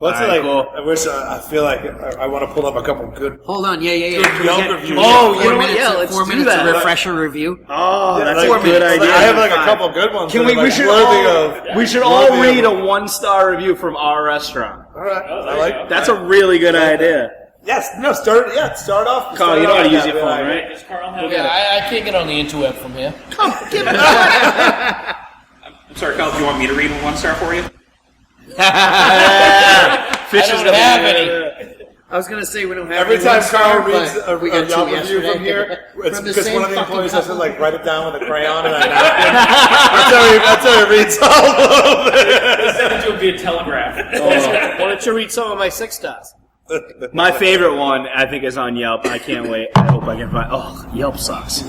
What's All right, like? cool. I feel like I want to pull up a couple good. Hold on, yeah. Good Yelp reviews. Oh, you know what? minutes, Yeah, let's 4 do minutes that. to refresh a review. Oh, Yeah, that's like, a good idea. I have like a couple good ones. Can we? Like We should all read a 1-star review from our restaurant. All right, I like. That's a really good idea. Yes, no, start off. Carl, you know how to use your phone, right? Does Carl have Yeah, I can't get on the interweb from here. Come, give it. I'm sorry, Carl, do you want me to read a 1-star for you? Fish I don't have any. I was gonna say we don't have Every any time one-star, Carl reads but a we got Yelp two review yesterday. from here, it's From the because same one of the fucking employees has to company. like write it down with a crayon and a napkin. That's how he reads all of it. Send it to him via telegraph. Why don't you read some of my 6 stars? My favorite one, I think, is on Yelp. I can't wait. I hope I can find. Oh, Yelp sucks.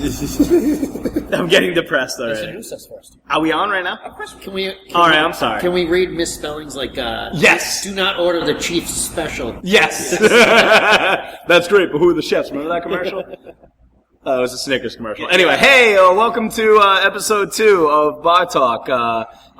I'm getting depressed already. Introduce us first. Are we on right now? Can we? All right, I'm sorry. Can we read misspellings like? Yes. Do not order the Chiefs special. Yes. That's great, but who are the chefs? Remember that commercial? It was a Snickers commercial. Anyway, hey, welcome to episode 2 of Bar Talk.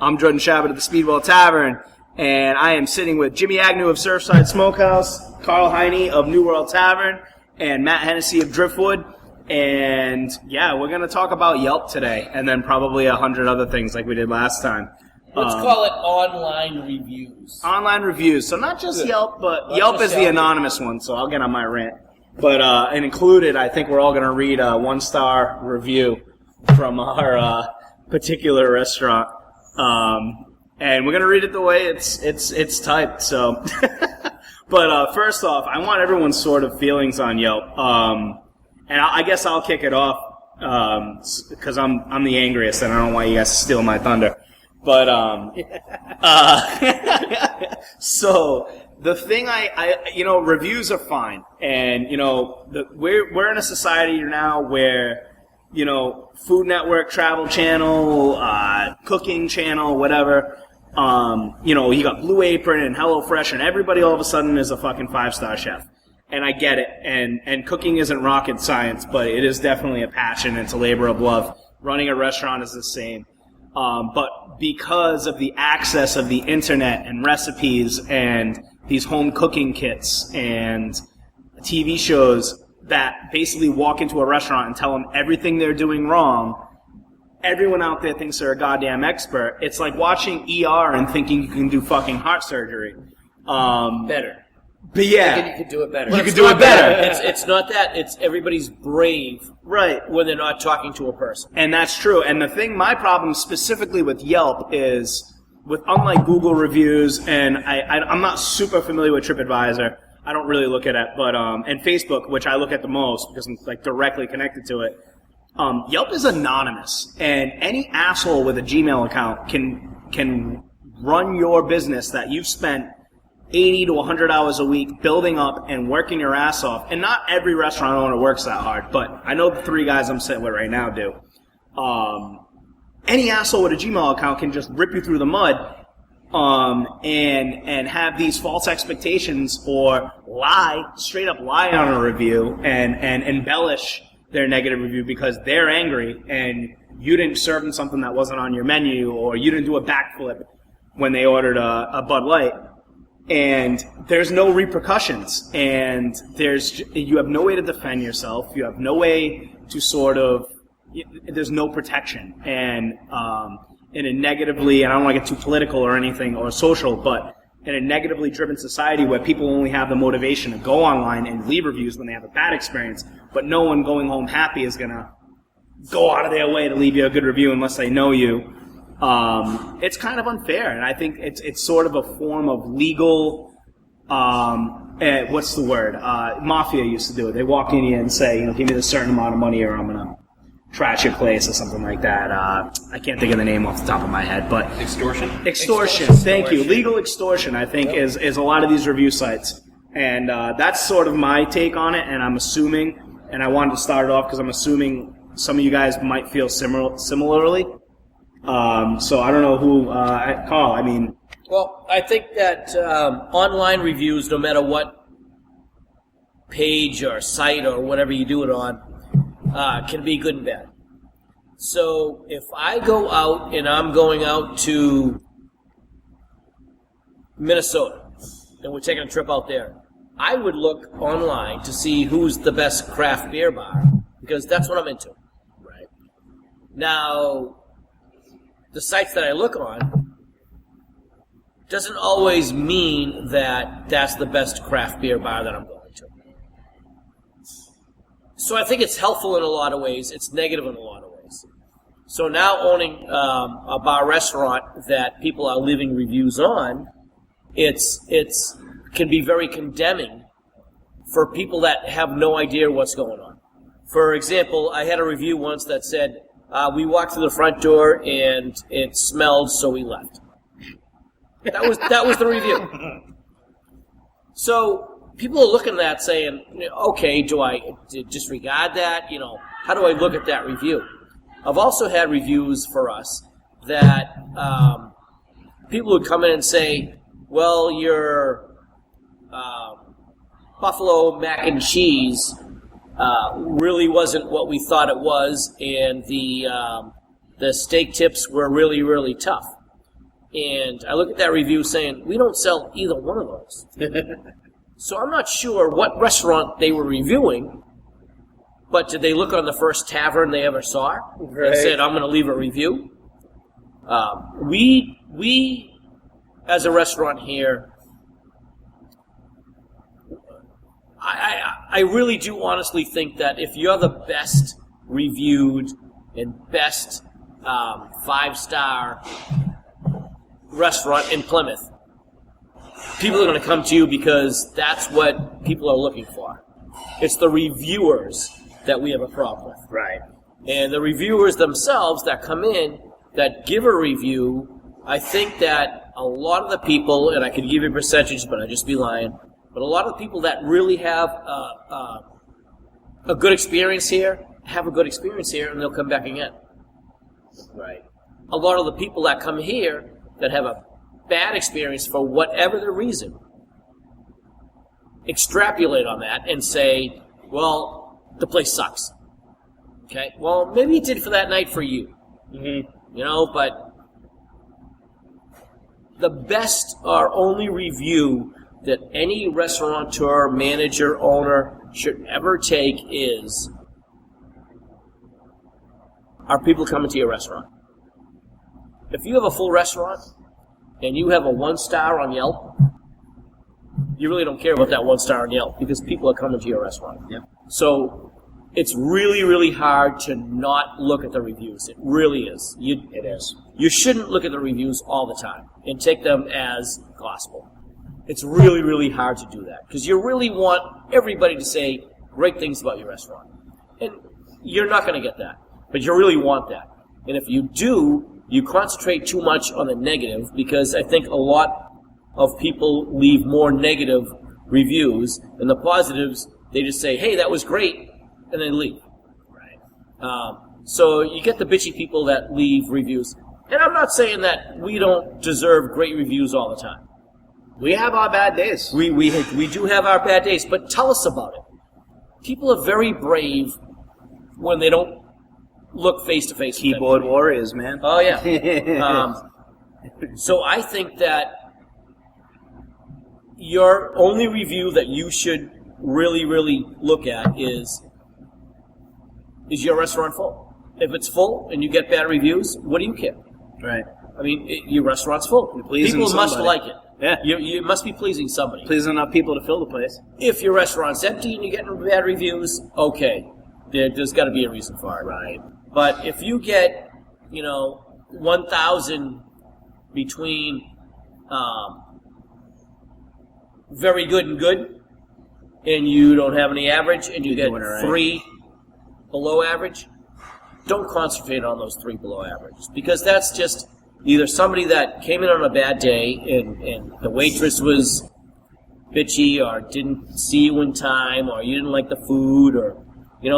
I'm Jordan Karl of the Speedwell Tavern, and I am sitting with Jimmy Agnew of Surfside Smokehouse, Carl Heine of New World Tavern, and Matt Hennessy of Driftwood. And yeah, we're going to talk about Yelp today, and then probably 100 other things like we did last time. Let's call it online reviews. Online reviews. So not just Yelp, but Yelp is the anonymous one, so I'll get on my rant. But and included, I think we're all going to read a 1-star review from our particular restaurant. And we're going to read it the way it's typed. So, but first off, I want everyone's sort of feelings on Yelp. And I guess I'll kick it off because I'm the angriest, and I don't want you guys to steal my thunder. But so the thing reviews are fine, and we're in a society now where Food Network, Travel Channel, Cooking Channel, whatever. You got Blue Apron and HelloFresh, and everybody all of a sudden is a fucking 5-star chef. And I get it, and cooking isn't rocket science, but it is definitely a passion. It's a labor of love. Running a restaurant is the same. But because of the access of the internet and recipes and these home cooking kits and TV shows that basically walk into a restaurant and tell them everything they're doing wrong, everyone out there thinks they're a goddamn expert. It's like watching ER and thinking you can do fucking heart surgery. Better. But yeah. I think you could do it better. You could do it better. It's not that. It's everybody's brave. Right. When they're not talking to a person. And that's true. And my problem specifically with Yelp is, unlike Google reviews, and I'm not super familiar with TripAdvisor. I don't really look at it, but, and Facebook, which I look at the most because I'm like directly connected to it. Yelp is anonymous, and any asshole with a Gmail account can run your business that you've spent 80 to 100 hours a week building up and working your ass off. And not every restaurant owner works that hard, but I know the 3 guys I'm sitting with right now do. Any asshole with a Gmail account can just rip you through the mud, and have these false expectations or straight up lie on a review and embellish their negative review because they're angry and you didn't serve them something that wasn't on your menu, or you didn't do a backflip when they ordered a Bud Light. And there's no repercussions, and you have no way to defend yourself. You have no way to there's no protection. And in a negatively, and I don't want to get too political or anything or social, but in a negatively driven society where people only have the motivation to go online and leave reviews when they have a bad experience, but no one going home happy is going to go out of their way to leave you a good review unless they know you. It's kind of unfair, and I think it's sort of a form of legal, what's the word? Mafia used to do it. They walk in here and say, give me a certain amount of money or I'm going to trash your place or something like that. I can't think of the name off the top of my head, but... Extortion? Extortion, thank you. Legal extortion, I think, is a lot of these review sites. And that's sort of my take on it, and I'm assuming, and I wanted to start it off because I'm assuming some of you guys might feel similarly. So I don't know who, Carl, I mean... Well, I think that online reviews, no matter what page or site or whatever you do it on, can be good and bad. So if I go out and I'm going out to Minnesota, and we're taking a trip out there, I would look online to see who's the best craft beer bar, because that's what I'm into. Right. Now, the sites that I look on doesn't always mean that that's the best craft beer bar that I'm going to. So I think it's helpful in a lot of ways. It's negative in a lot of ways. So now owning a bar restaurant that people are leaving reviews on, it's can be very condemning for people that have no idea what's going on. For example, I had a review once that said, we walked through the front door and it smelled, so we left. That was the review. So people are looking at that saying, okay, do I disregard that? How do I look at that review? I've also had reviews for us that people would come in and say, well, your buffalo mac and cheese really wasn't what we thought it was, and the steak tips were really, really tough. And I look at that review saying, we don't sell either one of those. So I'm not sure what restaurant they were reviewing, but did they look on the first tavern they ever saw and said, I'm going to leave a review? We, as a restaurant here, I really do honestly think that if you're the best reviewed and best 5-star restaurant in Plymouth, people are going to come to you because that's what people are looking for. It's the reviewers that we have a problem with. Right. And the reviewers themselves that come in, that give a review, I think that a lot of the people, and I could give you a percentage, but I'd just be lying, but a lot of the people that really have a good experience here, have a good experience here, and they'll come back again. Right. A lot of the people that come here that have a bad experience for whatever the reason, extrapolate on that and say, well, the place sucks. Okay? Well, maybe it did for that night for you. Mm-hmm. But the best or only review that any restaurateur, manager, owner should ever take is, are people coming to your restaurant? If you have a full restaurant and you have a 1-star on Yelp, you really don't care about that 1-star on Yelp because people are coming to your restaurant. Yep. So it's really, really hard to not look at the reviews. It really is. It is. You shouldn't look at the reviews all the time and take them as gospel. It's really, really hard to do that because you really want everybody to say great things about your restaurant. And you're not going to get that, but you really want that. And if you do, you concentrate too much on the negative because I think a lot of people leave more negative reviews, and the positives, they just say, hey, that was great, and then leave. Right. So you get the bitchy people that leave reviews. And I'm not saying that we don't deserve great reviews all the time. We have our bad days. We do have our bad days, but tell us about it. People are very brave when they don't look face-to-face. Keyboard warriors, man. Oh, yeah. So I think that your only review that you should really, really look at is your restaurant full? If it's full and you get bad reviews, what do you care? Right. I mean, your restaurant's full. People must somebody. like it. Yeah. You must be pleasing somebody. Pleasing enough people to fill the place. If your restaurant's empty and you're getting bad reviews, okay. There's got to be a reason for it. Right. But if you get, 1,000 between very good and good, and you don't have any average, and you get right. 3 below average, don't concentrate on those 3 below averages, because that's just either somebody that came in on a bad day and the waitress was bitchy or didn't see you in time or you didn't like the food or,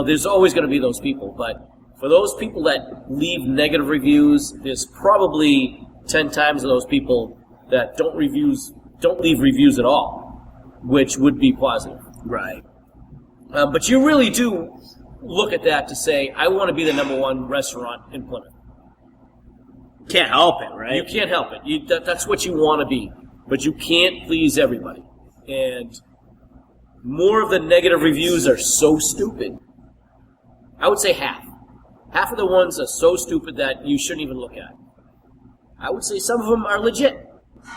there's always going to be those people. But for those people that leave negative reviews, there's probably 10 times of those people that don't leave reviews at all, which would be positive. Right. But you really do look at that to say, I want to be the #1 restaurant in Plymouth. Can't help it, right? You can't help it. That's what you want to be. But you can't please everybody. and more of the negative reviews are so stupid. I would say half. Half of the ones are so stupid that you shouldn't even look at. I would say some of them are legit.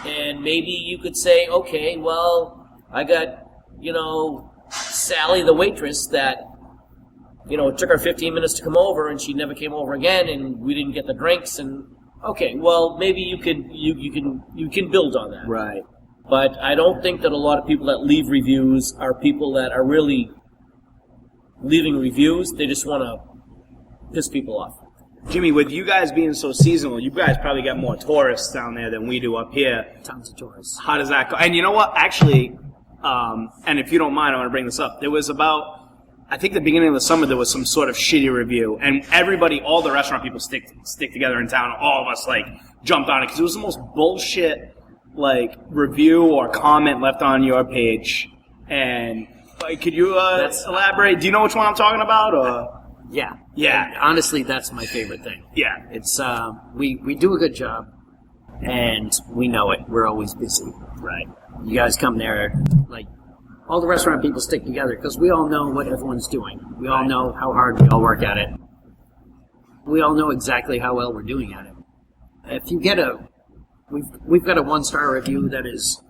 And maybe you could say, okay, well, I got, Sally the waitress that, it took her 15 minutes to come over and she never came over again and we didn't get the drinks and okay, well maybe you can build on that. Right. But I don't think that a lot of people that leave reviews are people that are really leaving reviews. They just want to piss people off. Jimmy, with you guys being so seasonal, you guys probably get more tourists down there than we do up here. Tons of tourists. How does that go? And you know what? Actually, and if you don't mind, I want to bring this up. There was about, I think the beginning of the summer, there was some sort of shitty review. And everybody, all the restaurant people stick together in town. All of us, jumped on it. Because it was the most bullshit, review or comment left on your page. And, could you elaborate? Do you know which one I'm talking about? Or? Yeah. Yeah. And honestly, that's my favorite thing. Yeah. It's we do a good job, and we know it. We're always busy. Right. You guys come there, all the restaurant people stick together because we all know what everyone's doing. We all know how hard we all work at it. We all know exactly how well we're doing at it. If you get we've got a 1-star review that is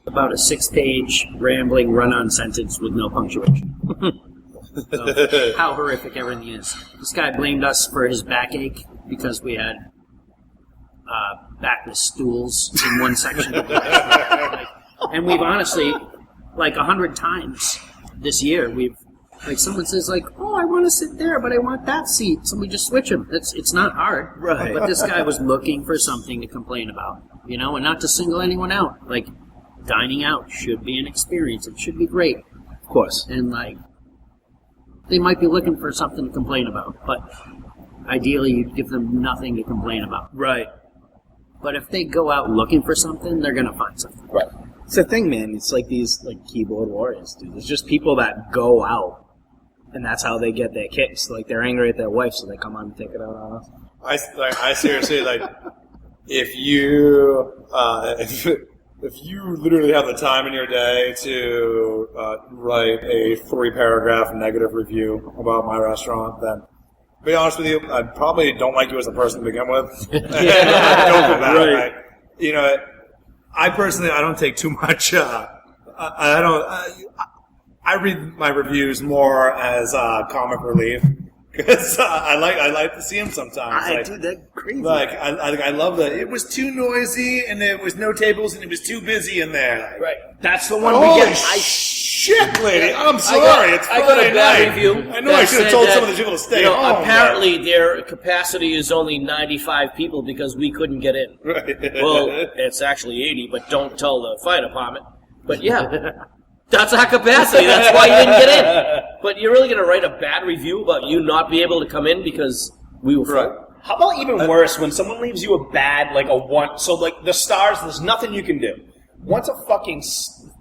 about a 6-page rambling run-on sentence with no punctuation. So, how horrific everything is. This guy blamed us for his backache because we had backless stools in one section of the restaurant. And we've honestly, 100 times this year, someone says, oh, I want to sit there, but I want that seat. So we just switch them. It's not hard. Right. But this guy was looking for something to complain about, and not to single anyone out. Dining out should be an experience. It should be great. Of course. And, they might be looking for something to complain about, but ideally you'd give them nothing to complain about. Right. But if they go out looking for something, they're going to find something. Right. It's the thing, man. It's like these keyboard warriors, dude. It's just people that go out, and that's how they get their kicks. They're angry at their wife, so they come on and take it out on us. I seriously, if you literally have the time in your day to write a 3-paragraph negative review about my restaurant, then, to be honest with you, I probably don't like you as a person to begin with. Don't come back, right? I personally, I don't take too much. I read my reviews more as comic relief. Because I like to see him sometimes. Dude, that's crazy. I love that. It was too noisy, and there was no tables, and it was too busy in there. Right. That's the one Holy we get. shit, lady! I'm sorry. It's I got a Friday bad night. review. I know I should have told some of these people to stay home. Apparently, their capacity is only 95 people because we couldn't get in. Right. Well, it's actually 80, but don't tell the fire department. But yeah. That's our capacity. That's why you didn't get in. But you're really going to write a bad review about you not being able to come in because we were full? Right. How about even worse, when someone leaves you a bad, a 1, so the stars, there's nothing you can do. Once a fucking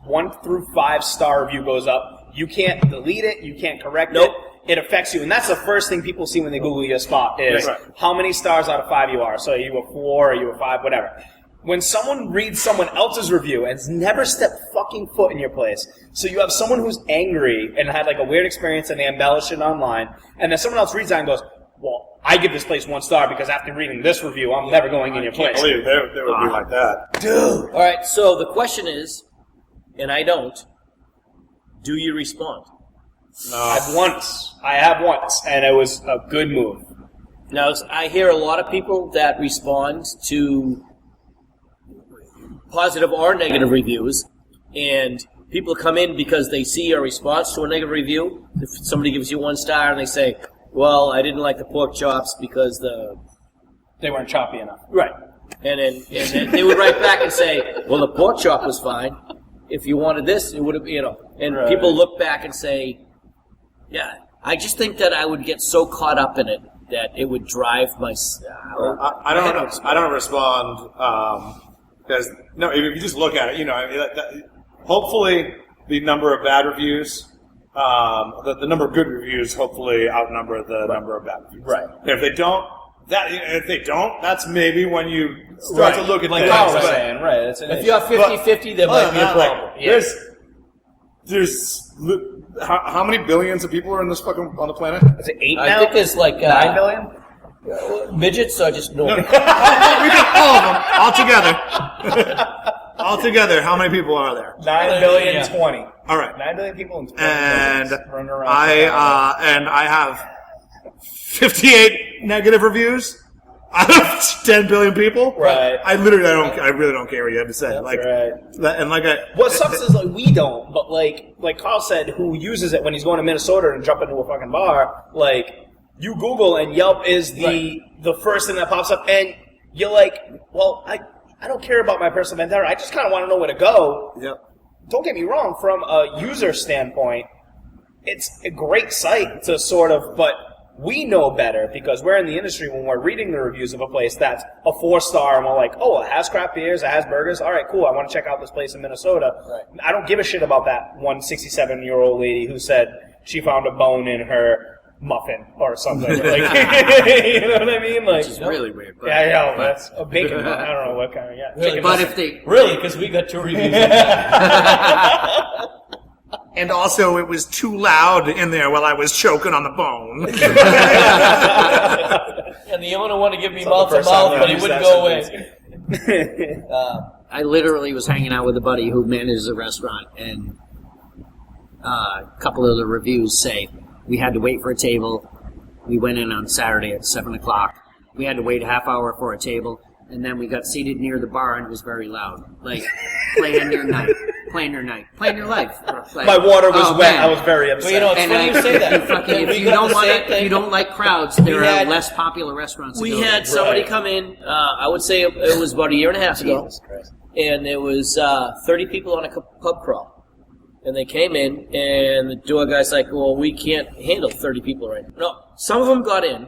1 through 5-star review goes up, you can't delete it, you can't correct it, it affects you. And that's the first thing people see when they Google your spot is how many stars out of 5 you are. So are you a 4, are you a 5, whatever. When someone reads someone else's review and has never stepped fucking foot in your place, so you have someone who's angry and had a weird experience and they embellish it online, and then someone else reads that and goes, well, I give this place 1 star because after reading this review, I'm never going in your place. I can't believe they would be like that. Dude! All right, so the question is, and I don't, do you respond? No. I have once, and it was a good move. Now, I hear a lot of people that respond to positive or negative reviews, and people come in because they see a response to a negative review. If somebody gives you 1 star and they say, well, I didn't like the pork chops because They weren't choppy enough. Right. And then they would write back and say, well, the pork chop was fine. If you wanted this, it would have, And Right. people look back and say, yeah, I just think that I would get so caught up in it that it would drive my... I don't respond because if you just look at it, hopefully the number of bad reviews, the number of good reviews hopefully outnumber the number of bad reviews. Right. And if they don't, that's maybe when you start to look at things. Carl was saying, right? If you have 50-50, there might be a problem. There's how many billions of people are in this fucking on the planet? Is it 8 I now? think there's like 9 billion? midgets or just normal. We did all of them altogether. Altogether, how many people are there? 9 billion, Yeah. 20. All right. 9 billion people in 20 And millions running around. I have 58 negative reviews out of 10 billion people. Right. I really don't care what you have to say. Like, right. and like I. What sucks is like we don't, but like Carl said, who uses it when he's going to Minnesota and jump into a fucking bar, like you Google and Yelp is the first thing that pops up, and you're like, well, I don't care about my personal vendetta. I just kind of want to know where to go. Yep. Don't get me wrong, from a user standpoint, it's a great site to sort of, but we know better because we're in the industry when we're reading the reviews of a place that's a 4-star and we're like, oh, it has craft beers, it has burgers. All right, cool. I want to check out this place in Minnesota. Right. I don't give a shit about that one 67-year-old lady who said she found a bone in her muffin or something. Like, you know what I mean? Like, Which is really weird. But, yeah, I know. That's a bacon muffin. I don't know what kind of, yeah. Really? Chicken but muffin. if they Really? Because we got 2 reviews. And also, it was too loud in there while I was choking on the bone. And the owner wanted to give me It's not mouth the to first time mouth, but he I've wouldn't used go that away. I literally was hanging out with a buddy who manages a restaurant, and a couple of the reviews say we had to wait for a table. We went in on Saturday at 7 o'clock. We had to wait a half hour for a table, and then we got seated near the bar, and it was very loud. Like, plan your night, plan your night, plan your life. Like, My water was oh, wet. man. I was very upset. Well, you know, it's And funny you say that. if you don't want it, if you don't like crowds, there are less popular restaurants. We to go to. had somebody Right. come in, I would say it was about a year and a half ago, and there was 30 people on a pub crawl. And they came in, and the door guy's like, well, we can't handle 30 people right now. No, some of them got in,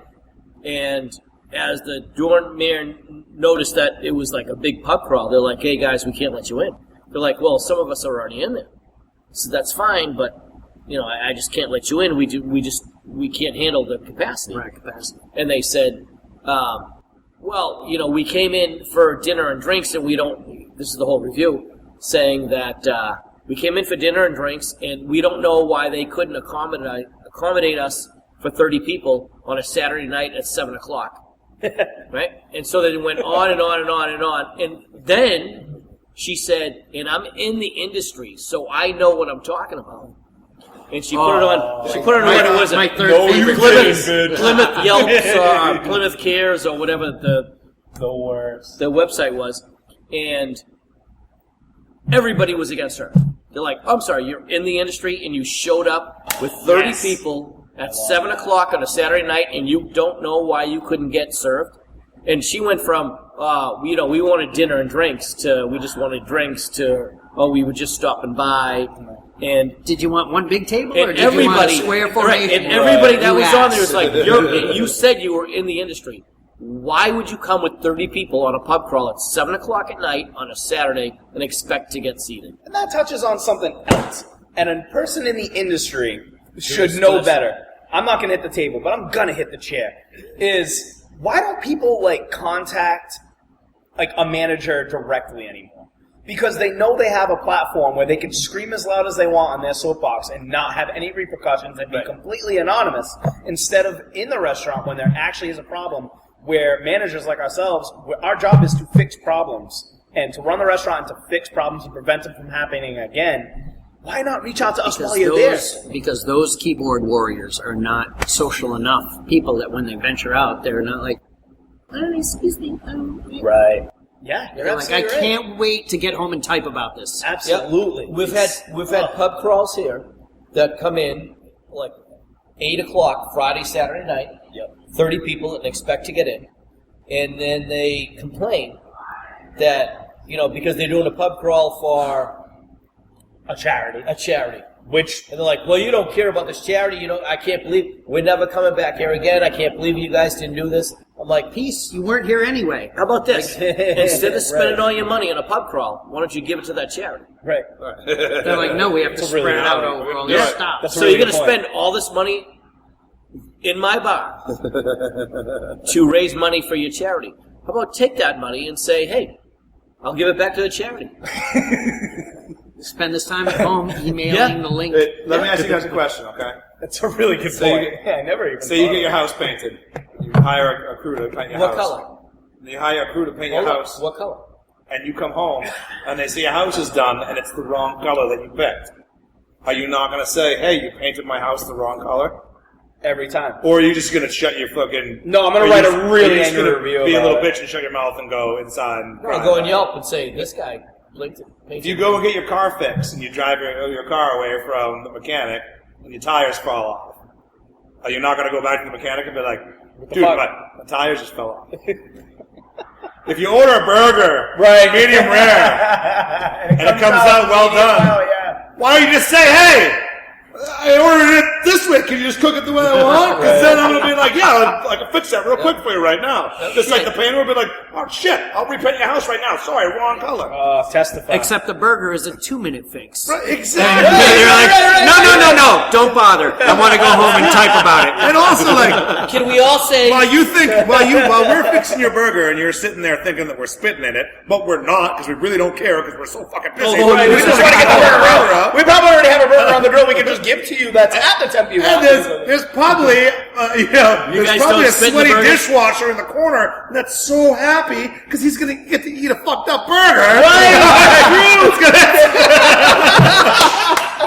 and as the doorman noticed that it was like a big pub crawl, they're like, hey, guys, we can't let you in. They're like, well, some of us are already in there. So that's fine, but, you know, I just can't let you in. We can't handle the capacity. Right, capacity. And they said, well, you know, we came in for dinner and drinks, and this is the whole review, saying that we came in for dinner and drinks, and we don't know why they couldn't accommodate us for 30 people on a Saturday night at 7 o'clock. Right? And so then it went on and on and on and on. And then she said, and I'm in the industry, so I know what I'm talking about. And she put it on. She put it on what it was. My third favorite. Plymouth Yelps or Plymouth Cares or whatever the worst. website was, and everybody was against her. They're like, I'm sorry, you're in the industry and you showed up with 30 Yes. people at 7 o'clock on a Saturday night and you don't know why you couldn't get served? And she went from, we wanted dinner and drinks to we just wanted drinks to, we were just stopping by. And Did you want one big table, or and did you want everybody, a square right, formation? and everybody that You was on there asked. was like, you said you were in the industry. Why would you come with 30 people on a pub crawl at 7 o'clock at night on a Saturday and expect to get seated? And that touches on something else. And a person in the industry should know better. I'm not going to hit the table, but I'm going to hit the chair. Is why don't people contact a manager directly anymore? Because they know they have a platform where they can scream as loud as they want on their soapbox and not have any repercussions and be completely anonymous, instead of in the restaurant when there actually is a problem where managers like ourselves, our job is to fix problems and to run the restaurant and to fix problems and prevent them from happening again. Why not reach out to us while you're there? Because those keyboard warriors are not social enough people that when they venture out, they're not like, excuse me. Right. Yeah, you're They're like, I absolutely right. can't wait to get home and type about this. Absolutely. We've had pub crawls here that come in 8 o'clock Friday, Saturday night. Yep. 30 people and expect to get in, and then they complain that because they're doing a pub crawl for a charity. And they're like, well, you don't care about this charity. I can't believe we're never coming back here again. I can't believe you guys didn't do this. I'm like, peace. You weren't here anyway. How about this? Instead of spending all your money on a pub crawl, why don't you give it to that charity? Right. They're like, no, we have to That's a spread really it out good over all point. this Yeah. stuff. That's a So really you're going to good point. spend all this money in my bar to raise money for your charity. How about take that money and say, hey, I'll give it back to the charity. spend this time at home emailing the link. Let me ask you guys a question, okay? That's a really good point. I never even. Say you get your house painted. You hire a crew to paint your What house. color? You hire a crew to paint your house. What color? And you come home, and they see your house is done, and it's the wrong color that you picked. Are you not going to say, hey, you painted my house the wrong color? Every time. Or are you just going to shut your fucking... No, I'm going to write a really angry review be a about little it. bitch and shut your mouth and go inside and Or go on Yelp and say, this guy blinked it. If you go and get your car fixed and you drive your car away from the mechanic and your tires fall off, are you not going to go back to the mechanic and be like, dude, my tires just fell off? If you order a burger, medium rare, and it comes out well done, why don't you just say, hey, I ordered it this way. Can you just cook it the way I want? Because then I'm going to be like, yeah, I can fix that real quick for you right now. Just like the painter will be like, oh, shit, I'll repaint your house right now. Sorry, wrong color. Testify. Except the burger is a 2-minute fix. Right, exactly. You're like, no, don't bother. I want to go home and type about it. And also, like, Can we all say... while we're fixing your burger and you're sitting there thinking that we're spitting in it, but we're not because we really don't care because we're so fucking busy. Right, we just want to get the burger out. We probably already have a burger on the grill we can just give to you that's at the temp you want. And there's probably, there's guys probably don't a spit in the sweaty burger? dishwasher in the corner that's so happy because he's going to get to eat a fucked up burger.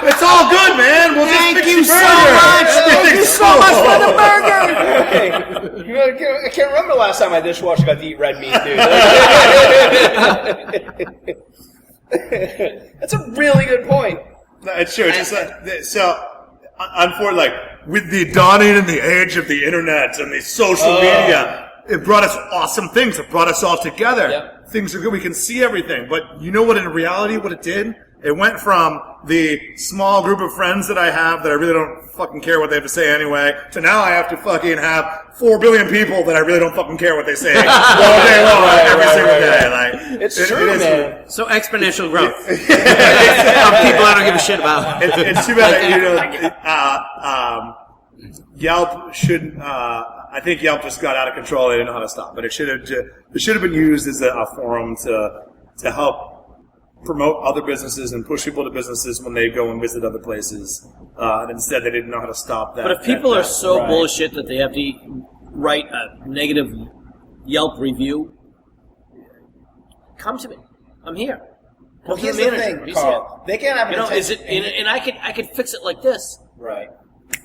It's all good, man. We'll just fix your burger. Thank you so much for the burger. I can't remember the last time my dishwasher got to eat red meat, dude. That's a really good point. No, it's true. It's just unfortunately, with the dawning and the age of the internet and the social media, it brought us awesome things. It brought us all together. Yep. Things are good. We can see everything. But you know what? In reality, what it did? It went from the small group of friends that I have that I really don't fucking care what they have to say anyway, to now I have to fucking have 4 billion people that I really don't fucking care what they say all day long, every single day. Like, It's true, man. So exponential growth of people I don't give a shit about. It's too bad, Yelp should. I think Yelp just got out of control. They didn't know how to stop, but it should have been used as a forum to help promote other businesses and push people to businesses when they go and visit other places. And instead, they didn't know how to stop that. But if people are so bullshit that they have to write a negative Yelp review, come to me. I'm here. Well, Come to here's the the manager. thing, He's Carl. here. They can't have an Is intention. it? And I could fix it like this. Right.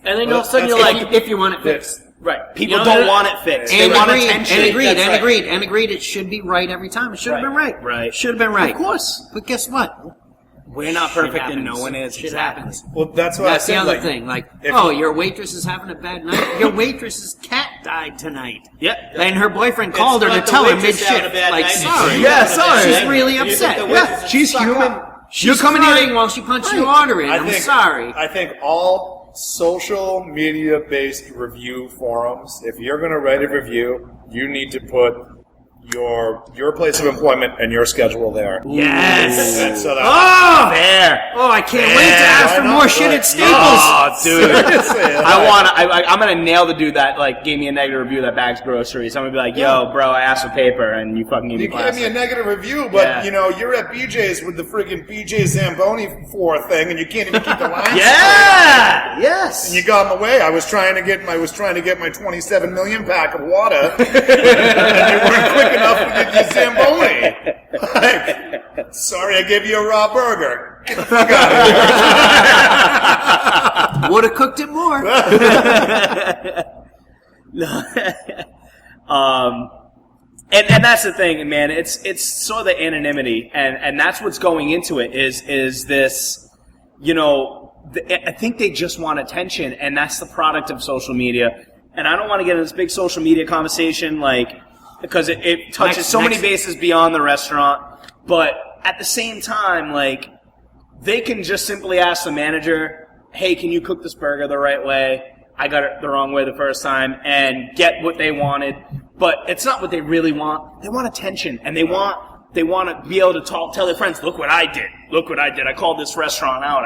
And then all of a sudden you're like, if you want it fixed. right? People You know, don't want it fixed. They And want agreed, attention. and agreed, That's and right. agreed, and agreed. It should be right every time. It should have been right. Right. Should have been right. Of course. But guess what? We're not perfect and no happens. one is. Shit Exactly. happens. Well, that's what That's I the said. other thing. Like, if- your waitress is having a bad night. Your waitress's cat died tonight. Yep. And her boyfriend called her to not the tell her waitress having mid-shift. a bad Like, night. sorry. Yeah, sorry. She's really upset. Yeah, she's human. She's crying while she punched your order in. I'm sorry. I think all social media-based review forums, if you're going to write a review, you need to put your place of employment and your schedule there. Yes. And so that, Fair. Oh, I can't wait to ask for more shit at Staples. Oh, dude. seriously, I'm gonna nail the dude that like gave me a negative review that bags groceries. I'm gonna be like, yo, bro, I asked for paper and you fucking gave me you gave me a plastic. negative review, but Yeah. you're at BJ's with the friggin' BJ Zamboni thing, and you can't even keep the line straight. Yeah. Yes. And you got in the way. I was trying to get my 27 million pack of water, and you weren't quick enough to get your Zamboni. Like, sorry, I gave you a raw burger. Get the fuck out of here. Would have cooked it more. And that's the thing, man. It's sort of the anonymity, and that's what's going into it. Is this, I think they just want attention, and that's the product of social media. And I don't want to get into this big social media conversation, because it touches so many bases beyond the restaurant. But at the same time, they can just simply ask the manager, "Hey, can you cook this burger the right way? I got it the wrong way the first time," and get what they wanted. But it's not what they really want. They want attention, and they want to be able to tell their friends, "Look what I did. Look what I did. I called this restaurant out.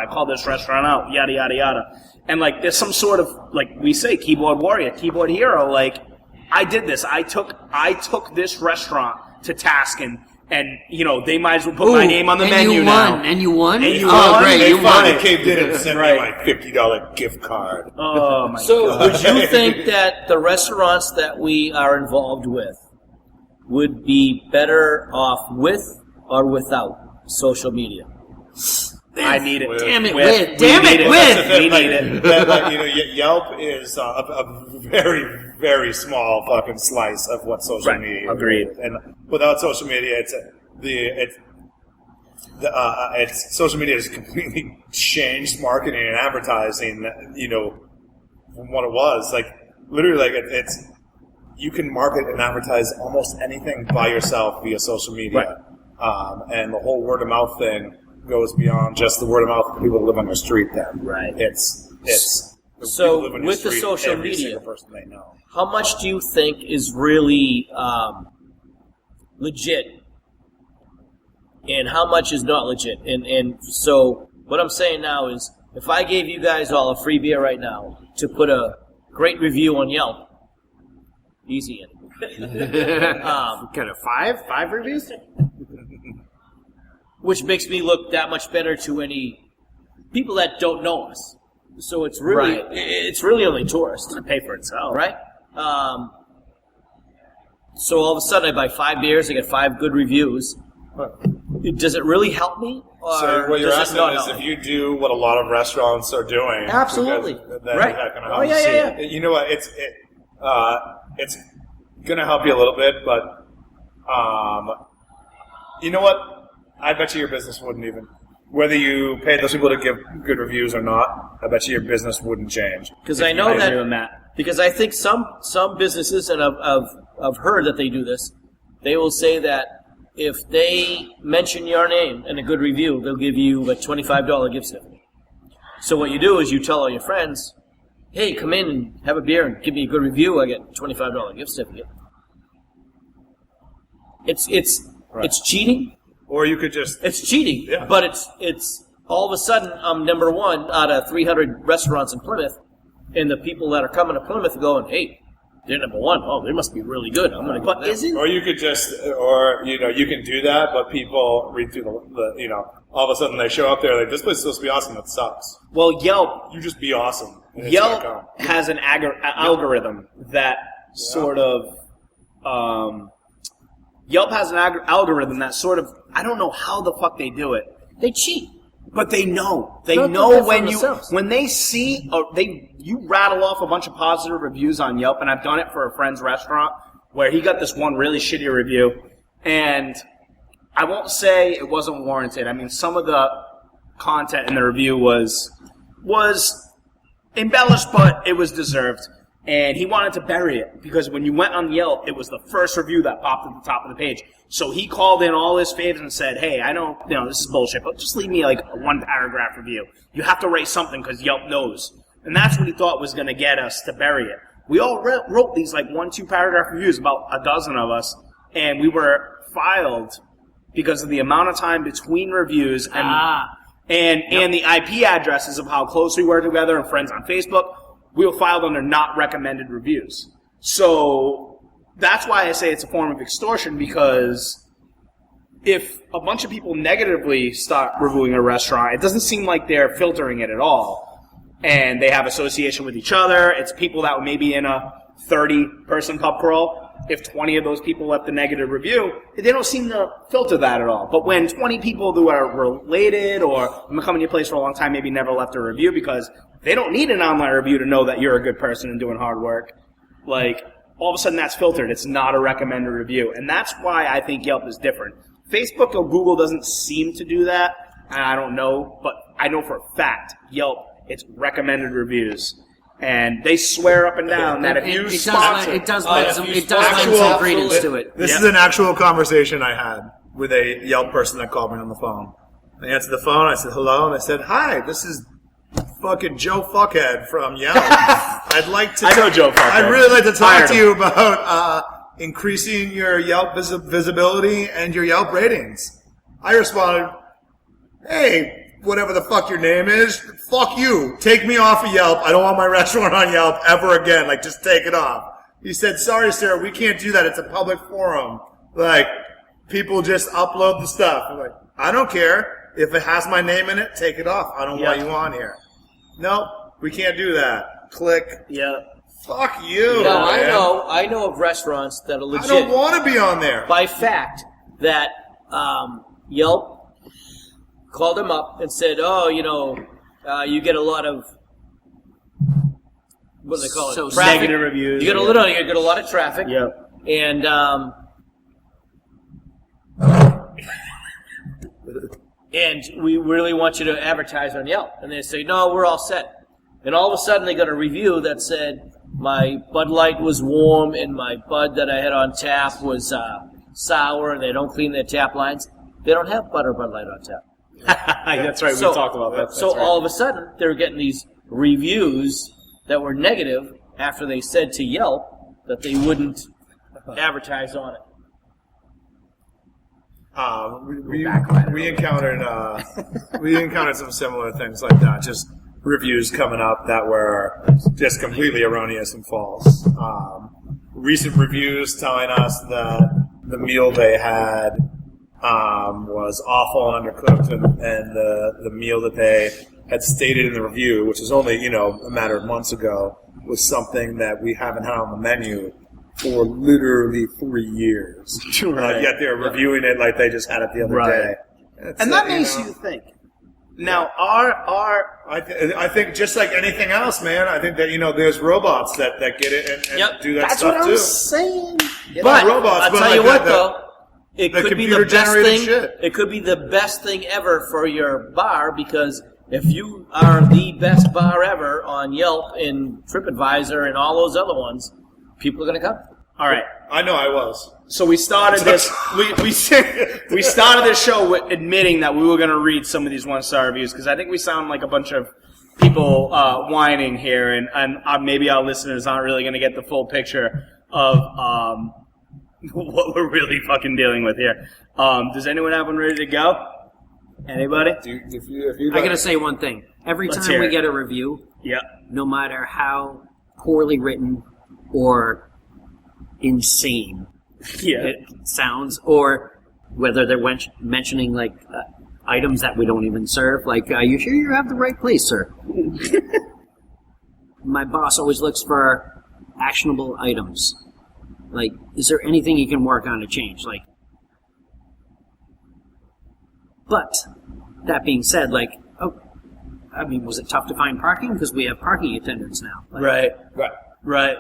Yada, yada, yada." And there's some sort of, we say, keyboard warrior, keyboard hero. I did this. I took this restaurant to task, And, they might as well put my name on the menu now. And you won? And you oh, won? great. They You won. finally caved in and sent Right. me my $50 gift card. Oh, my So, God. would you think that the restaurants that we are involved with would be better off with or without social media? I need it. Damn it, With. with. Damn We it, need with. We need it. Yelp is a very, very small fucking slice of what social Right. media Agreed. is. And without social media, it's social media has completely changed marketing and advertising, from what it was. Like, literally, it's you can market and advertise almost anything by yourself via social media. Right. And the whole word of mouth thing goes beyond just the word of mouth of people that live on your street then. Right. It's So, people live on your with the street, social every media- single person they know. How much do you think is really legit, and how much is not legit? And so what I'm saying now is, if I gave you guys all a free beer right now to put a great review on Yelp, easy in. Kind of five reviews? Which makes me look that much better to any people that don't know us. So it's really, Right. it's really only tourists. Pay for itself. Right? So all of a sudden I buy 5 beers, I get 5 good reviews. Does it really help me? Or So what you're does it asking not is help if me? you do what a lot of restaurants are doing. Absolutely. because then Right. that can Oh, help. yeah, yeah, yeah. You know what? It's going to help you a little bit, but you know what? I bet you your business wouldn't even. Whether you paid those people to give good reviews or not, I bet you your business wouldn't change. Because I know I agree with that. Matt. Because I think some businesses, and I've heard that they do this, they will say that if they mention your name in a good review, they'll give you a $25 gift certificate. So what you do is you tell all your friends, hey, come in and have a beer and give me a good review, I get a $25 gift certificate. It's cheating. Or you could just. It's cheating, Yeah. but it's all of a sudden I'm number 1 out of 300 restaurants in Plymouth, and the people that are coming to Plymouth are going, hey, they're number 1. Oh, they must be really good. I'm going to go. Isn't Or you could just, you can do that, but people read through the all of a sudden they show up there like, this place is supposed to be awesome, it sucks. well, Yelp You just be awesome. and it's gonna come. Yelp has an algorithm that sort of Yelp has an algorithm that sort of, I don't know how the fuck they do it, They cheat. but they know. They They'll do know that for when themselves. when they see you rattle off a bunch of positive reviews on Yelp, and I've done it for a friend's restaurant where he got this one really shitty review, and I won't say it wasn't warranted. I mean, some of the content in the review was embellished, but it was deserved. And he wanted to bury it because when you went on Yelp, it was the first review that popped at the top of the page. So he called in all his faves and said, hey, I don't, this is bullshit, but just leave me like a 1-paragraph review. You have to write something because Yelp knows. And that's what he thought was going to get us to bury it. We all wrote these like 1-2-paragraph reviews, about a dozen of us, and we were filed because of the amount of time between reviews and the IP addresses of how close we were together and friends on Facebook. We were filed under not recommended reviews. So that's why I say it's a form of extortion, because if a bunch of people negatively start reviewing a restaurant, it doesn't seem like they're filtering it at all. And they have association with each other. It's people that were maybe in a 30-person pub crawl. If 20 of those people left a negative review, they don't seem to filter that at all. But when 20 people who are related or have been coming to your place for a long time maybe never left a review because they don't need an online review to know that you're a good person and doing hard work, like, all of a sudden that's filtered. It's not a recommended review. And that's why I think Yelp is different. Facebook or Google doesn't seem to do that. I don't know, but I know for a fact Yelp, it's recommended reviews. And they swear up and down that if you sponsor... It does lend some actual- credence to it. This is an actual conversation I had with a Yelp person that called me on the phone. I answered the phone, I said hello, and I said, hi, this is fucking Joe Fuckhead from Yelp. I'd like to... I know Joe Fuckhead. I'd really like to talk Hired to him. you about increasing your Yelp visibility and your Yelp ratings. I responded, hey, whatever the fuck your name is, fuck you. Take me off of Yelp. I don't want my restaurant on Yelp ever again. Like, just take it off. He said, sorry, sir, we can't do that. It's a public forum. Like, people just upload the stuff. I'm like, I don't care. If it has my name in it, take it off. I don't want you on here. Nope, we can't do that. Click. Yeah. Fuck you. No, man. I know of restaurants that are legit. I don't want to be on there. By fact that Yelp called them up and said, "Oh, you get a lot of what do they call it? So Traffic. Negative reviews. You get a lot of traffic, Yep. and and we really want you to advertise on Yelp." And they say, "No, we're all set." And all of a sudden, they got a review that said, "My Bud Light was warm, and my Bud that I had on tap was sour, and they don't clean their tap lines." They don't have Bud or Bud Light on tap. That's right. We talked about that. So all of a sudden, they're getting these reviews that were negative after they said to Yelp that they wouldn't advertise on it. We encountered some similar things like that. Just reviews coming up that were just completely erroneous and false. Recent reviews telling us that the meal they had was awful and undercooked, and the meal that they had stated in the review, which is only a matter of months ago, was something that we haven't had on the menu for literally 3 years. Right. Yet they're reviewing it like they just had it the other day. And that makes you think. Now, I think just like anything else, man. I think that there's robots that get it and do that that's stuff what too. I'm saying. But robots, I'll but tell like you what, the- though, it the could be the best computer-generated thing. shit. It could be the best thing ever for your bar, because if you are the best bar ever on Yelp and TripAdvisor and all those other ones, people are going to come. All right. I know I was. So we started this. We started this show with admitting that we were going to read some of these 1-star reviews, because I think we sound like a bunch of people whining here, and maybe our listeners aren't really going to get the full picture of what we're really fucking dealing with here. Does anyone have one ready to go? Anybody? If you I gotta say one thing. Every Let's time hear we it. get a review, Yep. no matter how poorly written or insane Yeah. it sounds, or whether they're mentioning like items that we don't even serve, like, "Are you sure you have the right place, sir?" My boss always looks for actionable items. Like, is there anything you can work on to change? Like, but that being said, like, was it tough to find parking? Because we have parking attendants now. Like, Right.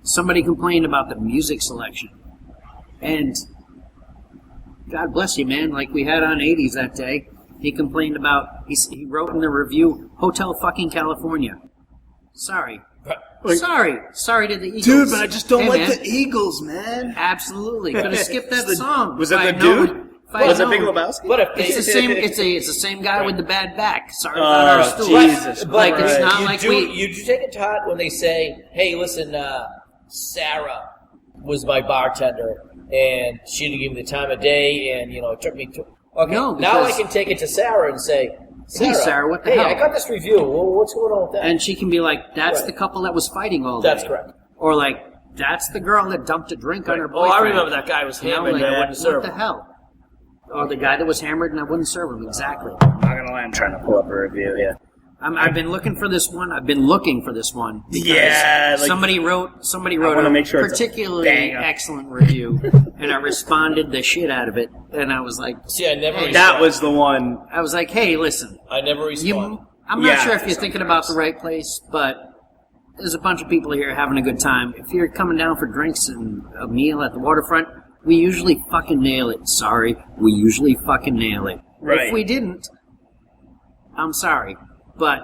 Somebody complained about the music selection. And God bless you, man. Like we had on 80s that day. He complained about, he wrote in the review, Hotel fucking California. Sorry. Sorry to the Eagles. Dude, but I just don't Hey, like man. the Eagles, man. Absolutely. Could have skipped that song. Was if it I the had known- dude? if I had Was it known. Big Lebowski? But if they, It's the same. It's the same guy with the bad back. Sorry Oh, about our stool. Jesus Like it's Christ. not you like do, we. you do take it to heart when they say, "Hey, listen, Sarah was my bartender, and she didn't give me the time of day, and it took me to." Okay, No, now I because- can take it to Sarah and say, Hey, Sarah, what the hey, hell?" I got this review. Well, what's going on with that? And she can be like, "That's Right. the couple that was fighting all day." That's correct. Or like, "That's the girl that dumped a drink on her Oh, boyfriend." I remember that guy was You know, hammered like, and I wouldn't serve what the him. hell? Or the guy that was hammered and I wouldn't serve him. Exactly. I'm not gonna lie, I'm trying to pull up a review here. I've been looking for this one. I've been looking for this one. because Yeah, like- somebody wrote wanna a make sure it's a particularly banger. excellent review, and I responded the shit out of it. And I was like, See, I never respond. That was the one. "Hey, listen, I never respond. I'm not Yeah. sure if you're thinking about the right place, but there's a bunch of people here having a good time. If you're coming down for drinks and a meal at the waterfront, we usually fucking nail it. Sorry, we usually fucking nail it. Right. If we didn't, I'm sorry, but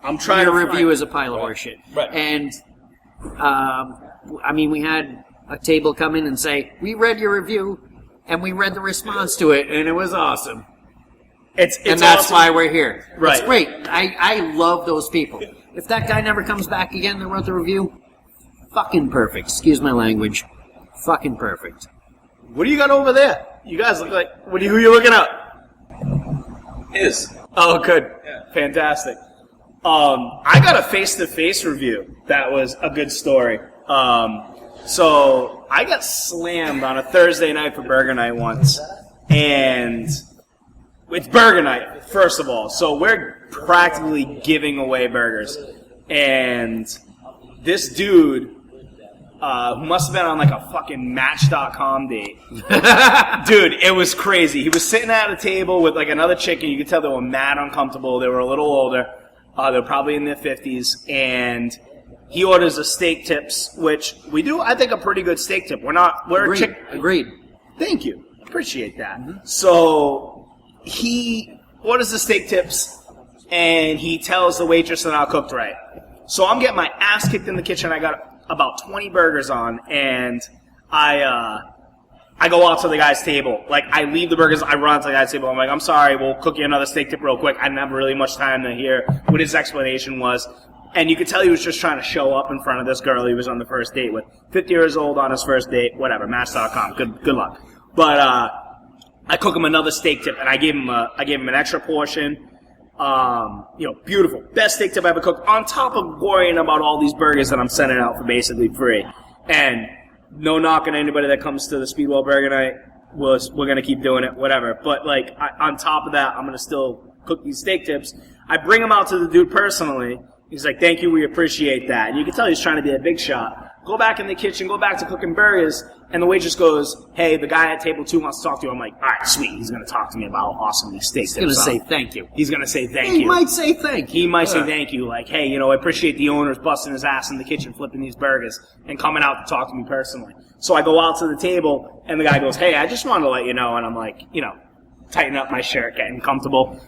I'm trying your to review is a pile of horseshit." Right. And, we had a table come in and say, "We read your review, and we read the response to it, and it was awesome." It's And that's awesome. why we're here. Right. It's great. I love those people. If that guy never comes back again that wrote the review, fucking perfect. Excuse my language. Fucking perfect. What do you got over there? You guys look like. Who are you looking at? His. Oh, good. Yeah. Fantastic. I got a face-to-face review. That was a good story. So I got slammed on a Thursday night for burger night once, and it's burger night, first of all. So we're practically giving away burgers. And this dude, who must have been on like a fucking Match.com date. Dude, it was crazy. He was sitting at a table with like another chick, and you could tell they were mad uncomfortable. They were a little older. They were probably in their 50s. And he orders a steak tips, which we do, I think, a pretty good steak tip. Agreed. Thank you. Appreciate that. So he orders the steak tips, and he tells the waitress they're not cooked right. So I'm getting my ass kicked in the kitchen. I got about 20 burgers on, and I go out to the guy's table. Like, I leave the burgers, I run to the guy's table. I'm like, I'm sorry, we'll cook you another steak tip real quick. I didn't have really much time to hear what his explanation was. And you could tell he was just trying to show up in front of this girl he was on the first date with. 50 years old on his first date, whatever, Match.com, good luck. But I cook him another steak tip, and I gave him an extra portion. Beautiful. Best steak tip I ever cooked, on top of worrying about all these burgers that I'm sending out for basically free. And no knocking anybody that comes to the Speedwell Burger Night. We're going to keep doing it, whatever. But, like, on top of that, I'm going to still cook these steak tips. I bring them out to the dude personally. He's like, thank you, we appreciate that. And you can tell he's trying to be a big shot. Go back in the kitchen, go back to cooking burgers, and the waitress goes, hey, the guy at table 2 wants to talk to you. I'm like, all right, sweet. He's going to talk to me about how awesome these steaks He's going to say thank you. He's going to say thank you. He might say thank you. He might say thank you. Like, hey, I appreciate the owner's busting his ass in the kitchen flipping these burgers and coming out to talk to me personally. So I go out to the table, and the guy goes, hey, I just wanted to let you know. And I'm like, tightening up my shirt, getting comfortable,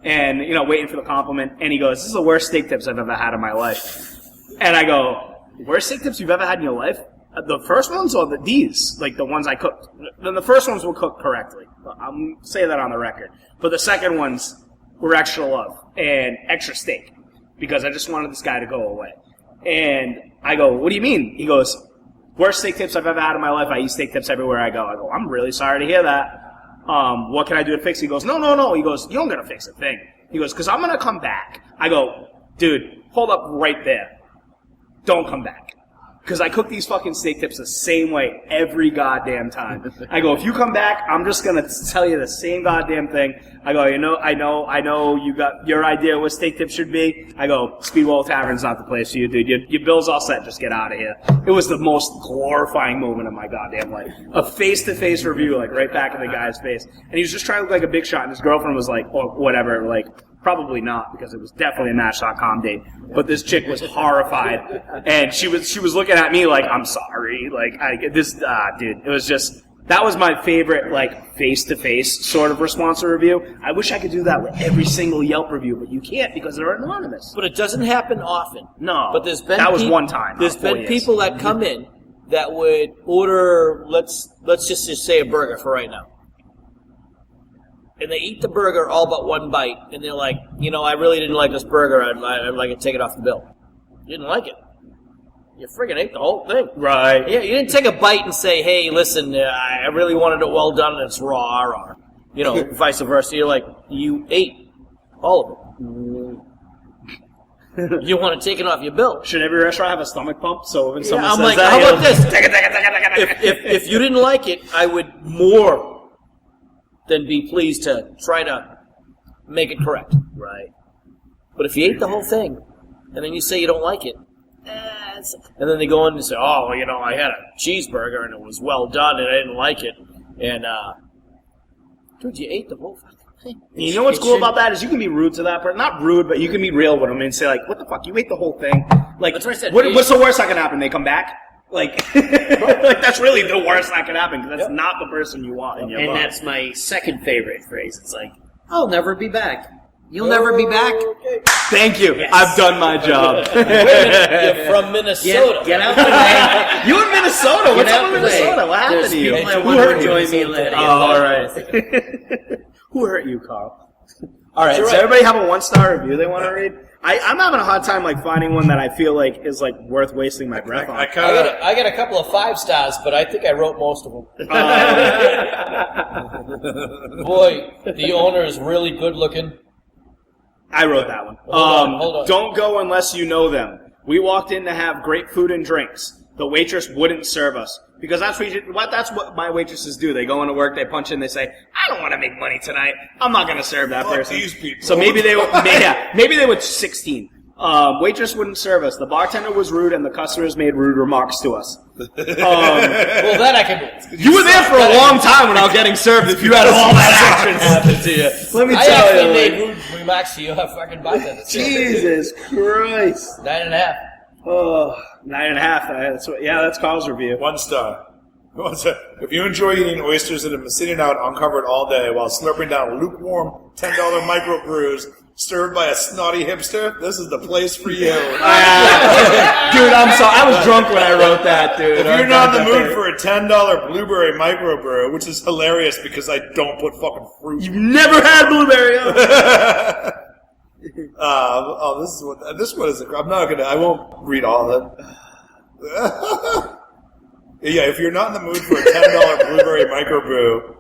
and, waiting for the compliment. And he goes, this is the worst steak tips I've ever had in my life. And I go, worst steak tips you've ever had in your life? The first ones or these? Like the ones I cooked? Then the first ones were cooked correctly. I'm saying that on the record. But the second ones were extra love and extra steak because I just wanted this guy to go away. And I go, what do you mean? He goes, worst steak tips I've ever had in my life. I eat steak tips everywhere I go. I go, I'm really sorry to hear that. What can I do to fix it? He goes, no. He goes, you don't gotta fix a thing. He goes, because I'm gonna come back. I go, dude, hold up right there. Don't come back. Because I cook these fucking steak tips the same way every goddamn time. I go, if you come back, I'm just going to tell you the same goddamn thing. I go, I know you got your idea what steak tips should be. I go, Speedwell Tavern's not the place for you, dude. Your bill's all set. Just get out of here. It was the most glorifying moment of my goddamn life. A face-to-face review, like right back in the guy's face. And he was just trying to look like a big shot, and his girlfriend was like, or whatever, like, probably not, because it was definitely a Match.com date. But this chick was horrified, and she was looking at me like, I'm sorry. Like, dude, it was just, that was my favorite, like, face-to-face sort of response to review. I wish I could do that with every single Yelp review, but you can't because they're anonymous. But it doesn't happen often. No. But there's been that was one time. There's been people that come in that would order, let's just say a burger for right now. And they eat the burger all but one bite, and they're like, I really didn't like this burger. I'd like to take it off the bill. You didn't like it. You friggin' ate the whole thing. Right. Yeah, you didn't take a bite and say, hey, listen, I really wanted it well done and it's raw, or, vice versa. You're like, you ate all of it. You want to take it off your bill. Should every restaurant have a stomach pump? So when someone says like, that, how about this? Take it. If you didn't like it, I would more than be pleased to try to make it correct. Right. But if you ate the whole thing, and then you say you don't like it, and then they go in and say, oh, I had a cheeseburger and it was well done and I didn't like it. And, dude, you ate the whole fucking thing. You know what's cool about that is you can be rude to that person. Not rude, but you can be real with them and say, like, what the fuck? You ate the whole thing. Like, that's what I said. What's the worst that can happen? They come back? Like, like that's really the worst that can happen because that's not the person you want in your life. And that's my second favorite phrase. It's like, I'll never be back. You'll never be back. Okay. Thank you. Yes. I've done my job. Wait a minute, you're from Minnesota. Get out the way. You in Minnesota? What's up in Minnesota? What happened There's to you? people that Who want hurt to you? join me later. Oh, all right. Who hurt you, Carl? All right. That's Does right. everybody have a 1-star review they want to read? I'm having a hard time finding one that I feel like is worth wasting my breath on. I kind of. I got a couple of 5 stars, but I think I wrote most of them. Boy, the owner is really good looking. I wrote that one. Hold on. Don't go unless you know them. We walked in to have great food and drinks. the waitress wouldn't serve us. Because that's what my waitresses do. They go into work, they punch in, they say, I don't want to make money tonight. I'm not going to serve that Fuck person. these people. So maybe they were 16. Waitress wouldn't serve us. The bartender was rude, and the customers made rude remarks to us. Well, that I can do. You were there for a long time without getting served if you had all that action happen to you. Let me I tell actually you. made rude remarks to you. I fucking bartender. Jesus Christ. 9.5. Oh, 9.5. That's Carl's review. 1 star. If you enjoy eating oysters that have been sitting out uncovered all day while slurping down lukewarm $10 microbrews served by a snotty hipster, this is the place for you. Dude, I'm sorry. I was drunk when I wrote that, dude. If you're not in the mood for a $10 blueberry microbrew, which is hilarious because I don't put fucking fruit. You've never had blueberry. This one is. I won't read all of it. Yeah, if you're not in the mood for a $10 blueberry microbrew,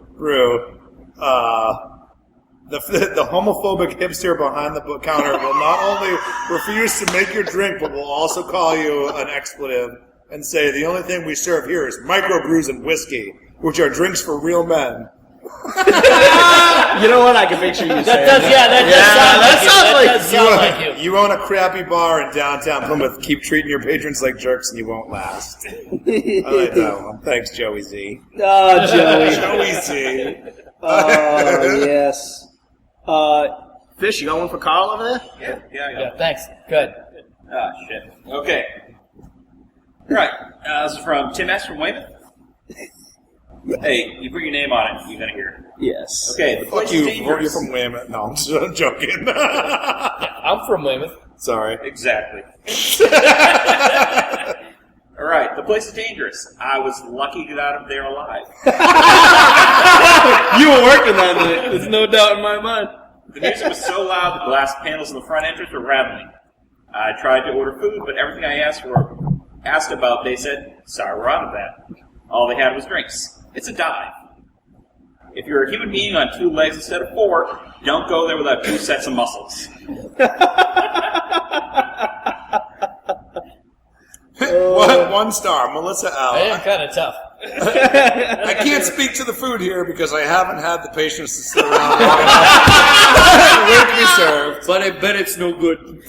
the homophobic hipster behind the counter will not only refuse to make your drink, but will also call you an expletive and say the only thing we serve here is microbrews and whiskey, which are drinks for real men. You know what? I can picture you saying that. That sounds like you. You own a crappy bar in downtown Plymouth. Keep treating your patrons like jerks and you won't last. I like that one. Thanks, Joey Z. Oh, Joey. Joey Z. Oh, yes. Fish, you got one for Carl over there? Yeah. Thanks. Good. Ah, shit. Okay. All right. This is from Tim S. from Weymouth. Hey, you put your name on it. You're going to hear it. Yes. Okay, the place Fuck is you. dangerous. You're from Weymouth. No, I'm joking. I'm from Weymouth. Sorry. Exactly. All right, the place is dangerous. I was lucky to get out of there alive. You were working that night. There's no doubt in my mind. The music was so loud, the glass panels in the front entrance were rattling. I tried to order food, but everything I asked about, they said, sorry, we're out of that. All they had was drinks. It's a dive. If you're a human being on 2 legs instead of 4, don't go there without 2 sets of muscles. 1 star, Melissa L. I am kind of tough. I can't speak to the food here because I haven't had the patience to sit around long enough for it to be served. But I bet it's no good.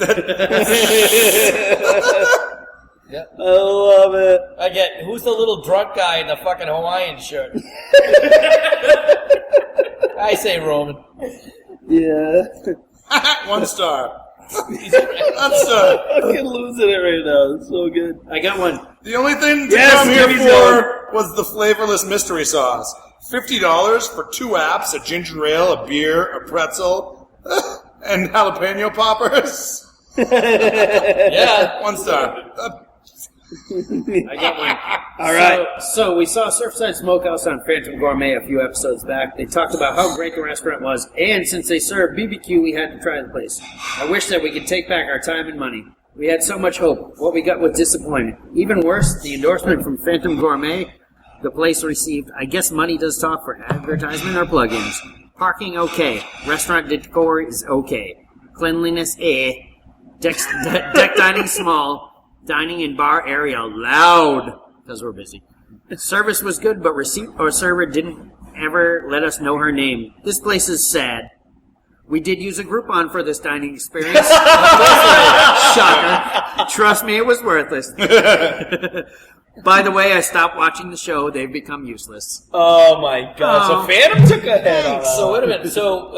Yeah. I love it. I get, who's the little drunk guy in the fucking Hawaiian shirt? I say Roman. Yeah. 1 star. 1 star. I'm fucking losing it right now. It's so good. I got one. The only thing to Yes, come here Jimmy's for was the flavorless mystery sauce. $50 for 2 apps, a ginger ale, a beer, a pretzel, and jalapeno poppers. Yeah. 1 star. I got one. All right. So we saw Surfside Smokehouse on Phantom Gourmet a few episodes back. They talked about how great the restaurant was, and since they served BBQ, we had to try the place. I wish that we could take back our time and money. We had so much hope. What we got was disappointment. Even worse, the endorsement from Phantom Gourmet the place received. I guess money does talk for advertisement or plugins. Parking okay. Restaurant decor is okay. Cleanliness Deck dining small. Dining and bar area loud, because we're busy. Service was good, but receipt or server didn't ever let us know her name. This place is sad. We did use a Groupon for this dining experience. Shocker. Trust me, it was worthless. By the way, I stopped watching the show. They've become useless. Oh my god. So Phantom took a hit on that. So wait a minute. So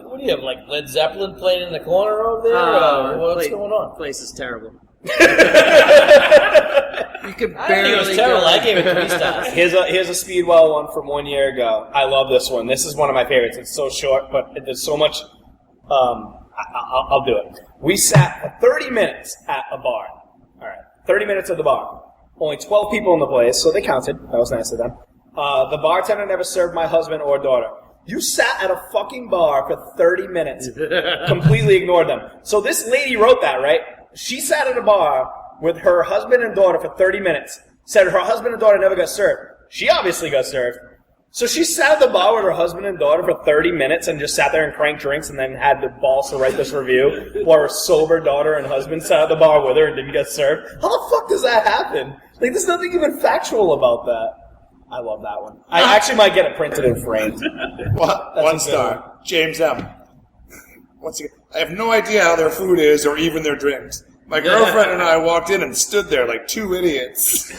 what do you have, like Led Zeppelin playing in the corner over there? What's going on? The place is terrible. You could I think it barely was terrible. go. I gave it 3 stars. Here's a Speedwell one from 1 year ago. I love this one. This is one of my favorites. It's so short, but there's so much. I'll do it. We sat for 30 minutes at a bar. All right, 30 minutes at the bar. Only 12 people in the place, so they counted. That was nice of them. The bartender never served my husband or daughter. You sat at a fucking bar for 30 minutes. Completely ignored them. So this lady wrote that, right? She sat at a bar with her husband and daughter for 30 minutes. Said her husband and daughter never got served. She obviously got served. So she sat at the bar with her husband and daughter for 30 minutes and just sat there and cranked drinks and then had the balls to write this review while her sober daughter and husband sat at the bar with her and didn't get served. How the fuck does that happen? Like, there's nothing even factual about that. I love that one. I actually might get it printed and framed. One star. James M. Once again, I have no idea how their food is or even their drinks. My girlfriend and I walked in and stood there like two idiots.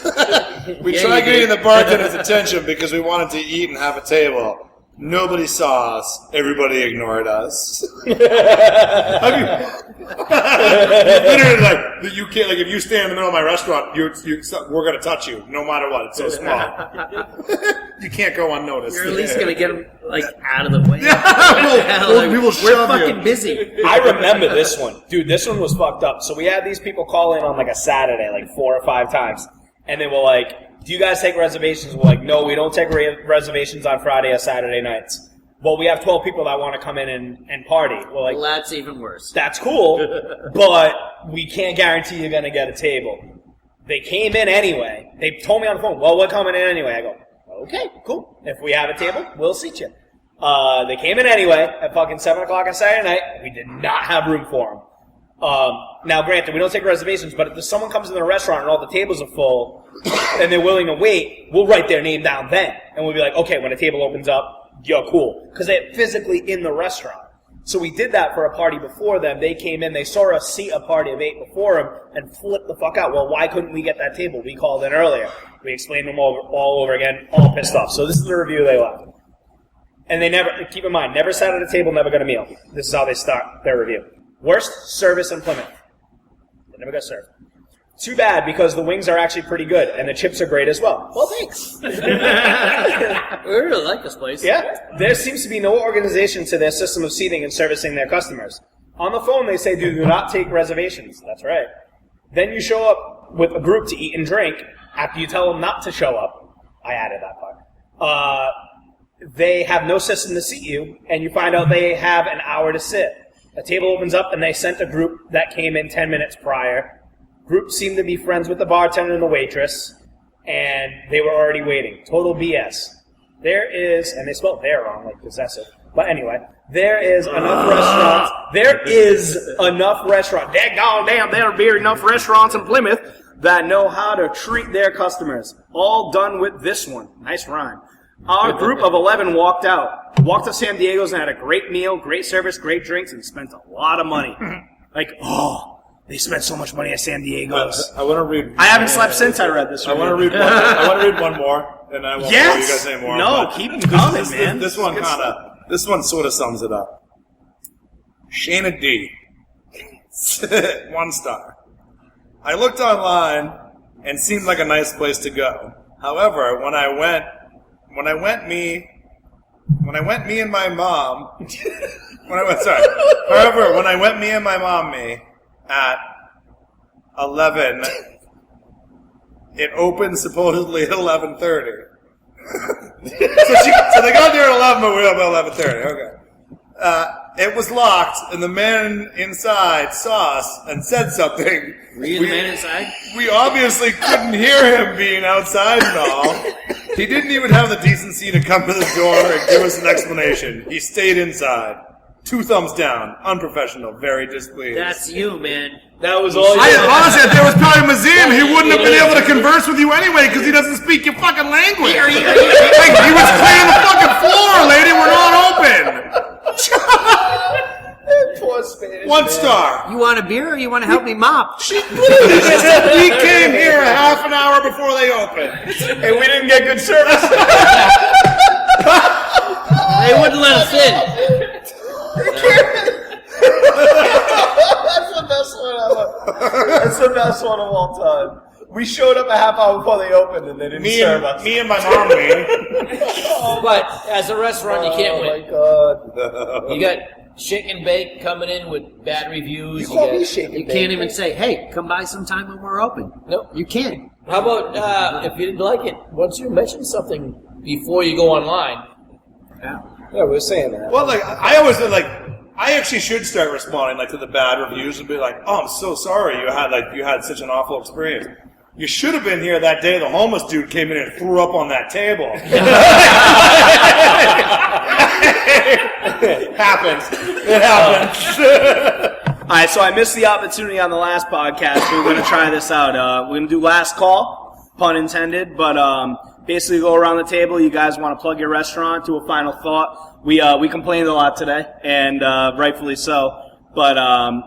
We tried getting the bartender's attention because we wanted to eat and have a table. Nobody saw us. Everybody ignored us. I mean, literally, like, you can't, like, if you stand in the middle of my restaurant, we're going to touch you, no matter what. It's so small. You can't go unnoticed. You're at least going to get them, like, out of the way. We will shove We're fucking you. busy. I remember this one. Dude, this one was fucked up. So we had these people call in on like a Saturday, like 4 or 5 times. And they were like, do you guys take reservations? We're like, no, we don't take reservations on Friday or Saturday nights. Well, we have 12 people that want to come in and party. We're like, Well, that's even worse. that's cool, but we can't guarantee you're going to get a table. They came in anyway. They told me on the phone, well, we're coming in anyway. I go, okay, cool. If we have a table, we'll seat you. They came in anyway at fucking 7 o'clock on Saturday night. We did not have room for them. Now, granted, we don't take reservations, but if someone comes in the restaurant and all the tables are full and they're willing to wait, we'll write their name down then. And we'll be like, okay, when a table opens up, you're cool. Because they're physically in the restaurant. So we did that for a party before them. They came in, they saw us seat a party of 8 before them and flipped the fuck out. Well, why couldn't we get that table? We called in earlier. We explained them all over again, all pissed off. So this is the review they left. And they never, keep in mind, never sat at a table, never got a meal. This is how they start their review. Worst service in Plymouth. They never got served. Too bad, because the wings are actually pretty good, and the chips are great as well. Well, thanks. We really like this place. Yeah, there seems to be no organization to their system of seating and servicing their customers. On the phone, they say, do not take reservations. That's right. Then you show up with a group to eat and drink. After you tell them not to show up, I added that part. They have no system to seat you, and you find out they have an hour to sit. A table opens up, and they sent a group that came in 10 minutes prior. Group seemed to be friends with the bartender and the waitress, and they were already waiting. Total BS. There is, and they spelled there wrong, like possessive. But anyway, there is enough restaurants. There is enough restaurants. Damn, there'll be enough restaurants in Plymouth that know how to treat their customers. All done with this one. Nice rhyme. Our group of 11 walked out. Walked to San Diego's and had a great meal, great service, great drinks, and spent a lot of money. Like, they spent so much money at San Diego's. I want to read. I haven't slept since I read this. I want to read one. I want to read one more, and I won't bore you guys anymore. No, but keep them coming, man. This one sort of sums it up. Shayna D. 1 star. I looked online and seemed like a nice place to go. However, when I went me and my mom. However, when I went me and my mom at 11, it opened supposedly at 11:30. so they got there at 11, but we were up at 11:30. Okay. It was locked, and the man inside saw us and said something. Were you the man inside? We obviously couldn't hear him being outside and all. He didn't even have the decency to come to the door and give us an explanation. He stayed inside. 2 thumbs down. Unprofessional. Very displeased. That's you, man. That was all you Honestly, if there was probably a museum, he wouldn't have been able to converse with you anyway because he doesn't speak your fucking language. Like, he was cleaning the fucking floor, lady. We're not open. Poor Spanish 1 man. star. You want a beer or you want to help me mop? He came here a half an hour before they opened. And we didn't get good service. They wouldn't let us in. That's the best one ever. That's the best one of all time. We showed up a half hour before they opened and they didn't serve us. Me and my mom, But as a restaurant, you can't win. Oh my god. You got Shake and Bake coming in with bad reviews. You call me Shake and You Bake. can't even say, hey, come by sometime when we're open. Nope. You can't. How about if you didn't like it, once you mention something before you go online? Yeah. Yeah, we're saying that. Well, like I always feel like I actually should start responding like to the bad reviews and be like, "Oh, I'm so sorry you had such an awful experience." You should have been here that day the homeless dude came in and threw up on that table. It happens. It happens. All right, so I missed the opportunity on the last podcast. We're going to try this out. We're going to do last call, pun intended, but basically go around the table. You guys want to plug your restaurant, do a final thought. We complained a lot today, and rightfully so. But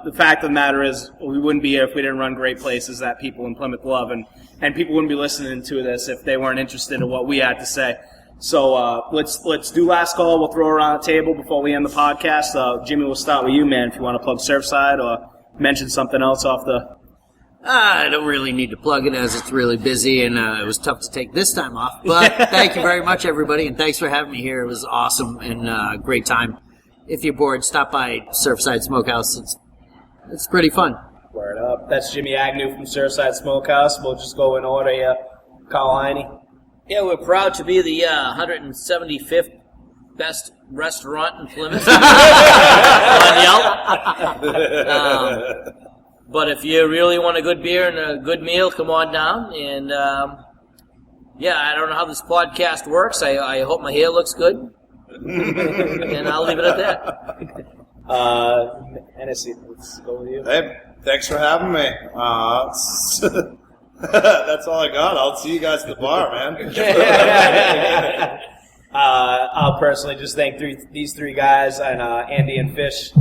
the fact of the matter is, we wouldn't be here if we didn't run great places that people in Plymouth love, and people wouldn't be listening to this if they weren't interested in what we had to say. So let's do last call. We'll throw it around the table before we end the podcast. Jimmy, we'll start with you, man. If you want to plug Surfside or mention something else off the. I don't really need to plug it as it's really busy, and it was tough to take this time off. But thank you very much, everybody, and thanks for having me here. It was awesome and a great time. If you're bored, stop by Surfside Smokehouse. It's pretty fun. Word up. That's Jimmy Agnew from Surfside Smokehouse. We'll just go in order. Carl Heine. Yeah, we're proud to be the 175th best restaurant in Plymouth on Yelp. But if you really want a good beer and a good meal, come on down. And yeah, I don't know how this podcast works. I hope my hair looks good. And I'll leave it at that. Hennessy, let's go with you. Hey, thanks for having me. That's all I got. I'll see you guys at the bar, man. I'll personally just thank these three guys and Andy and Fish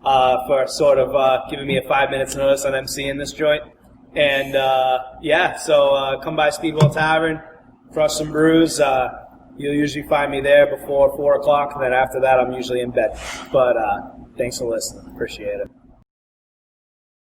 for sort of giving me a 5 minutes notice on emceeing this joint. And so come by Speedwell Tavern, crush some brews. You'll usually find me there before 4 o'clock, and then after that I'm usually in bed. But thanks for listening. Appreciate it.